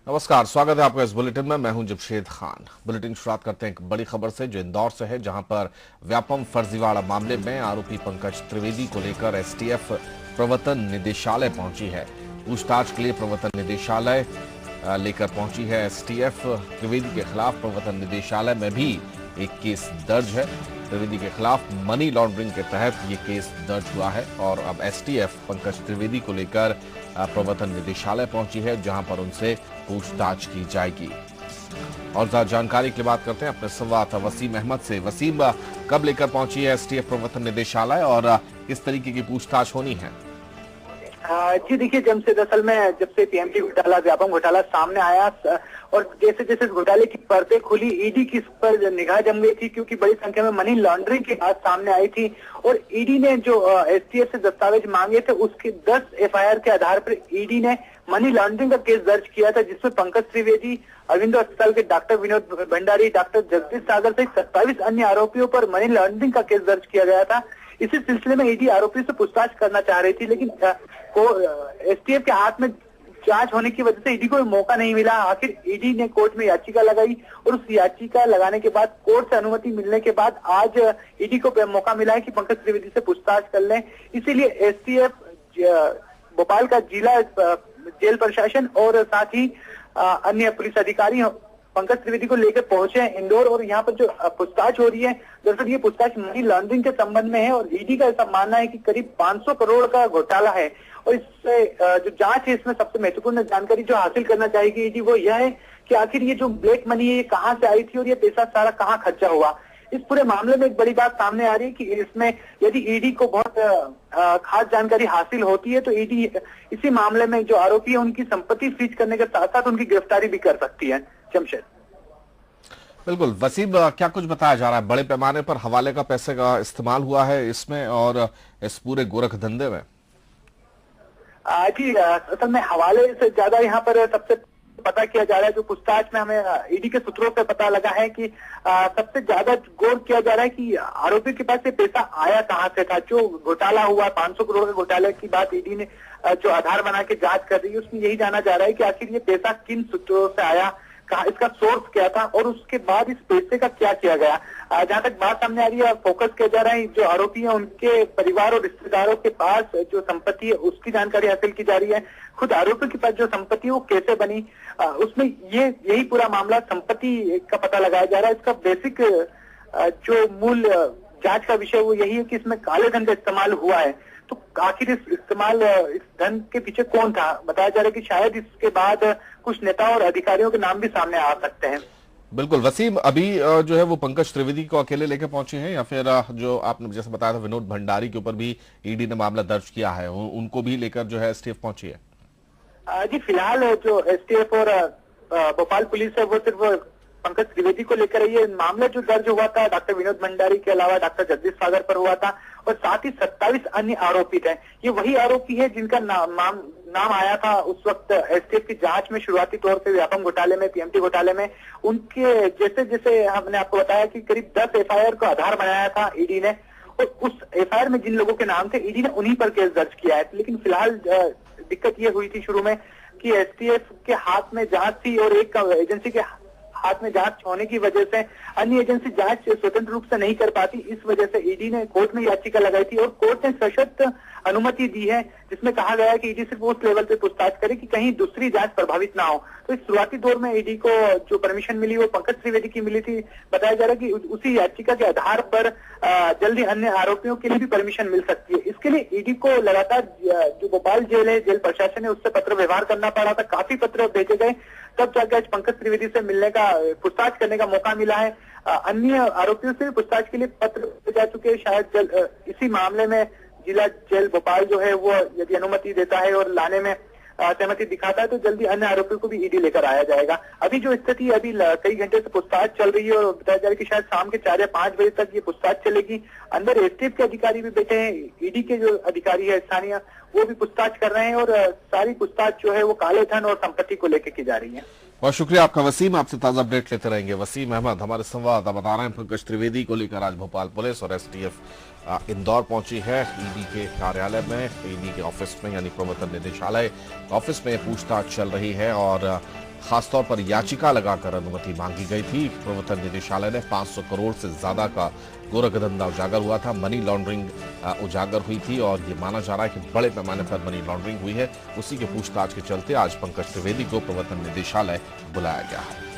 नमस्कार, स्वागत है आपका इस बुलेटिन में। मैं हूं जमशेद खान। बुलेटिन शुरुआत करते हैं एक बड़ी खबर से जो इंदौर से है, जहां पर व्यापम फर्जीवाड़ा मामले में आरोपी पंकज त्रिवेदी को लेकर एसटीएफ प्रवर्तन निदेशालय पहुंची है। पूछताछ के लिए प्रवर्तन निदेशालय लेकर पहुंची है एसटीएफ। त्रिवेदी के खिलाफ प्रवर्तन निदेशालय में भी एक केस दर्ज है। त्रिवेदी के खिलाफ मनी लॉन्ड्रिंग के तहत ये केस दर्ज हुआ है और अब एसटीएफ पंकज त्रिवेदी को लेकर प्रवर्तन निदेशालय पहुंची है, जहां पर उनसे पूछताछ की जाएगी। और ज्यादा जानकारी के लिए बात करते हैं अपने संवाददाता वसीम अहमद से। वसीम, कब लेकर पहुंची है एसटीएफ प्रवर्तन निदेशालय और किस तरीके की पूछताछ होनी है? जी देखिए, दरअसल में जब से पीएमटी घोटाला, व्यापम घोटाला सामने आया और जैसे जैसे घोटाले की परतें खुली, ईडी की इस पर निगाह जम गई थी, क्योंकि बड़ी संख्या में मनी लॉन्ड्रिंग की बात सामने आई थी और ईडी ने जो एसटीएफ से दस्तावेज मांगे थे, उसके 10 एफआईआर के आधार पर ईडी ने मनी लॉन्ड्रिंग का केस दर्ज किया था, जिसमें पंकज त्रिवेदी, अरविंदो अस्पताल के डॉक्टर विनोद भंडारी, डॉक्टर जगदीश सागर सहित 27 अन्य आरोपियों पर मनी लॉन्ड्रिंग का केस दर्ज किया गया था। इसी सिलसिले में ईडी आरोपी से पूछताछ करना चाह रही थी, लेकिन एसटीएफ के हाथ में जांच होने की वजह से ईडी को मौका नहीं मिला। आखिर ईडी ने कोर्ट में याचिका लगाई और उस याचिका लगाने के बाद, कोर्ट से अनुमति मिलने के बाद, आज ईडी को मौका मिला है कि पंकज त्रिवेदी से पूछताछ कर लें। इसीलिए एसटीएफ भोपाल का जिला जेल प्रशासन और साथ ही अन्य पुलिस अधिकारी पंकज त्रिवेदी को लेकर पहुंचे हैं इंदौर, और यहाँ पर जो पूछताछ हो रही है, दरअसल ये पूछताछ मनी लॉन्ड्रिंग के संबंध में है और ईडी का ऐसा मानना है कि करीब 500 करोड़ का घोटाला है और इससे जो जांच है, इसमें सबसे महत्वपूर्ण जानकारी जो हासिल करना चाहेगी ईडी वो यह है कि आखिर ये जो ब्लैक मनी है ये कहाँ से आई थी और ये पैसा सारा कहाँ खर्चा हुआ। इस पूरे मामले में एक बड़ी बात सामने आ रही है कि इसमें यदि ईडी को बहुत खास जानकारी हासिल होती है तो ईडी इसी मामले में जो आरोपी है उनकी संपत्ति फ्रीज करने के साथ साथ उनकी गिरफ्तारी भी कर सकती है। जमशेद, बिल्कुल। वसीम, क्या कुछ बताया जा रहा है? बड़े पैमाने पर हवाले का पैसे का इस्तेमाल हुआ है इसमें और इस पूरे गोरख धंधे में? जी, असल में हवाले से ज्यादा यहाँ पर सबसे पता किया जा रहा है, जो पूछताछ में हमें ईडी के सूत्रों से पता लगा है कि सबसे ज्यादा गौर किया जा रहा है कि आरोपी के पास ये पैसा आया कहां से था। जो घोटाला हुआ 500 करोड़ के घोटाले की बात ईडी ने जो आधार बना के जांच कर रही है, उसमें यही जाना जा रहा है कि आखिर ये पैसा किन सूत्रों से आया, कहा इसका सोर्स क्या था और उसके बाद इस पैसे का क्या किया गया। जहां तक बात सामने आ रही है, फोकस किया जा रहा है जो आरोपी है उनके परिवार और रिश्तेदारों के पास जो संपत्ति है उसकी जानकारी हासिल की जा रही है। खुद आरोपी के पास जो संपत्ति है वो कैसे बनी, उसमें यही पूरा मामला संपत्ति का पता लगाया जा रहा है। इसका बेसिक जो मूल जांच का विषय वो यही है कि इसमें काले धन का इस्तेमाल हुआ है, तो आखिर इस धन के पीछे कौन था। बताया जा रहा है कि शायद इसके बाद कुछ नेता और अधिकारियों के नाम भी सामने आ सकते हैं। बिल्कुल। वसीम, अभी जो है वो पंकज त्रिवेदी को अकेले लेकर पहुंचे हैं या फिर जो आपने जैसे बताया था विनोद भंडारी के ऊपर भी ईडी ने मामला दर्ज किया है, उनको भी लेकर जो है एसटीएफ पहुंची है? जी, फिलहाल जो एसटीएफ और भोपाल पुलिस है वो सिर्फ पंकज त्रिवेदी को लेकर ये मामला जो दर्ज हुआ था डॉक्टर विनोद भंडारी के अलावा डॉक्टर जगदीश सागर पर हुआ था और साथ ही 27 अन्य आरोपित हैं। ये वही आरोपी है जिनका नाम आया था उस वक्त एसटीएफ की जांच में शुरुआती तौर पे व्यापम घोटाले में, पीएमटी घोटाले में। उनके जैसे जैसे हमने आपको बताया कि करीब 10 एफआईआर को आधार बनाया था ईडी ने और उस एफआईआर में जिन लोगों के नाम थे ईडी ने उन्हीं पर केस दर्ज किया है। लेकिन फिलहाल दिक्कत ये हुई थी शुरू में कि एसटीएफ के हाथ में जांच थी और एक एजेंसी के हाथ में जांच होने की वजह से अन्य एजेंसी जांच स्वतंत्र रूप से नहीं कर पाती। इस वजह से ईडी ने कोर्ट में याचिका लगाई थी और कोर्ट ने सशर्त अनुमति दी है, जिसमें कहा गया है कि ईडी सिर्फ उस लेवल पे पूछताछ करे कि कहीं दूसरी जांच प्रभावित ना हो। तो इस शुरुआती दौर में ईडी को जो परमिशन मिली वो पंकज त्रिवेदी की मिली थी। बताया जा रहा है कि उसी याचिका के आधार पर जल्दी अन्य आरोपियों के लिए भी परमिशन मिल सकती है। इसके लिए ईडी को लगातार जो भोपाल जेल है, जेल प्रशासन है, उससे पत्र व्यवहार करना पड़ा था। काफी पत्र भेजे गए, तब जाकर आज पंकज त्रिवेदी से मिलने का, पूछताछ करने का मौका मिला है। अन्य आरोपियों से भी पूछताछ के लिए पत्र जा चुके हैं। शायद इसी मामले में जिला जेल भोपाल जो है वो यदि अनुमति देता है और लाने में सहमति दिखाता है तो जल्दी अन्य आरोपियों को भी ईडी लेकर आया जाएगा। अभी जो स्थिति है, अभी कई घंटे से पूछताछ चल रही है और बताया जा रहा है कि शायद शाम के 4 या 5 बजे तक ये पूछताछ चलेगी। अंदर एसटीएफ के अधिकारी भी बैठे हैं, ईडी के जो अधिकारी है स्थानीय वो भी पूछताछ कर रहे हैं और सारी पूछताछ जो है वो काले धन और संपत्ति को लेकर की जा रही है। बहुत शुक्रिया आपका वसीम, आपसे ताजा अपडेट लेते रहेंगे। वसीम अहमद हमारे संवाददाता बता रहे हैं पंकज त्रिवेदी को लेकर आज भोपाल पुलिस और एसटीएफ इंदौर पहुंची है। ईडी के कार्यालय में, ईडी के ऑफिस में यानी प्रवर्तन निदेशालय ऑफिस में पूछताछ चल रही है और खासतौर पर याचिका लगाकर अनुमति मांगी गई थी। प्रवर्तन निदेशालय ने 500 करोड़ से ज्यादा का गोरखधंधा उजागर हुआ था, मनी लॉन्ड्रिंग उजागर हुई थी और ये माना जा रहा है कि बड़े पैमाने पर मनी लॉन्ड्रिंग हुई है। उसी के पूछताछ के चलते आज पंकज त्रिवेदी को प्रवर्तन निदेशालय बुलाया गया है।